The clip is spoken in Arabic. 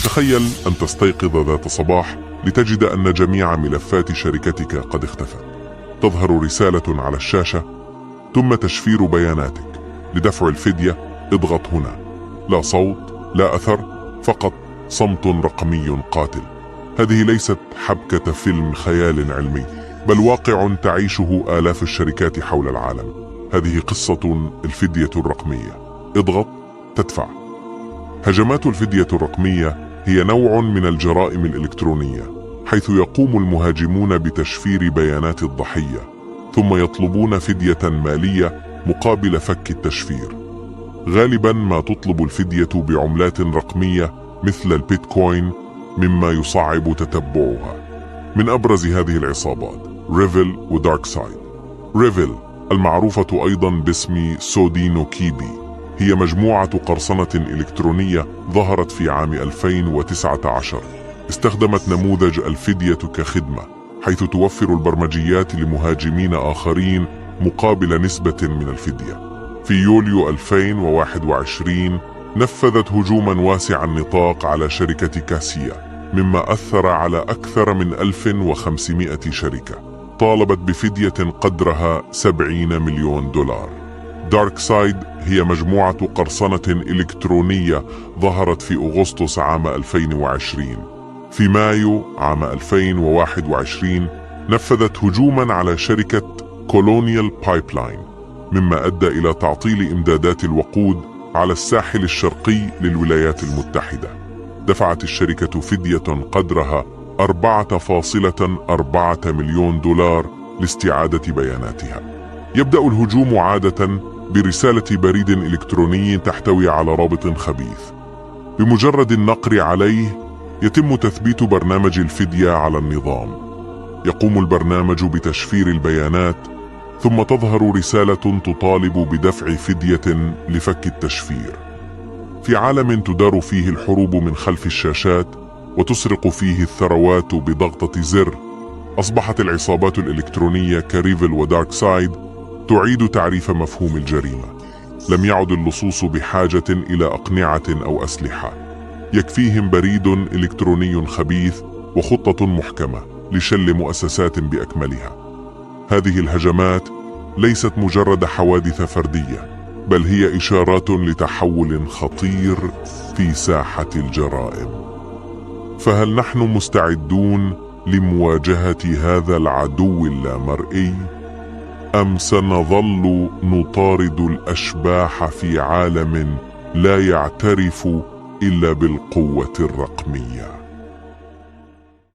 تخيل أن تستيقظ ذات صباح لتجد أن جميع ملفات شركتك قد اختفت. تظهر رسالة على الشاشة: تم تشفير بياناتك، لدفع الفدية اضغط هنا. لا صوت، لا أثر، فقط صمت رقمي قاتل. هذه ليست حبكة فيلم خيال علمي، بل واقع تعيشه آلاف الشركات حول العالم. هذه قصة الفدية الرقمية. اضغط تدفع. هجمات الفدية الرقمية هي نوع من الجرائم الإلكترونية، حيث يقوم المهاجمون بتشفير بيانات الضحية، ثم يطلبون فدية مالية مقابل فك التشفير. غالبا ما تطلب الفدية بعملات رقمية مثل البيتكوين، مما يصعب تتبعها. من أبرز هذه العصابات ريفل ودارك سايد. ريفل، المعروفة أيضا باسم سودينو كيبي، هي مجموعة قرصنة إلكترونية ظهرت في عام 2019. استخدمت نموذج الفدية كخدمة، حيث توفر البرمجيات لمهاجمين آخرين مقابل نسبة من الفدية. في يوليو 2021 نفذت هجوما واسع النطاق على شركة كاسيا، مما أثر على أكثر من 1500 شركة. طالبت بفدية قدرها 70 مليون دولار. دارك سايد هي مجموعة قرصنة إلكترونية ظهرت في أغسطس عام 2020. في مايو عام 2021 نفذت هجوما على شركة كولونيال بايبلاين، مما أدى إلى تعطيل إمدادات الوقود على الساحل الشرقي للولايات المتحدة. دفعت الشركة فدية قدرها 4.4 مليون دولار لاستعادة بياناتها. يبدأ الهجوم عادة برسالة بريد إلكتروني تحتوي على رابط خبيث. بمجرد النقر عليه يتم تثبيت برنامج الفدية على النظام. يقوم البرنامج بتشفير البيانات، ثم تظهر رسالة تطالب بدفع فدية لفك التشفير. في عالم تدار فيه الحروب من خلف الشاشات وتسرق فيه الثروات بضغطة زر، أصبحت العصابات الإلكترونية كريفل ودارك سايد تعيد تعريف مفهوم الجريمة. لم يعد اللصوص بحاجة إلى أقنعة أو أسلحة، يكفيهم بريد إلكتروني خبيث وخطة محكمة لشل مؤسسات بأكملها. هذه الهجمات ليست مجرد حوادث فردية، بل هي إشارات لتحول خطير في ساحة الجرائم. فهل نحن مستعدون لمواجهة هذا العدو اللامرئي؟ أم سنظل نطارد الأشباح في عالم لا يعترف إلا بالقوة الرقمية؟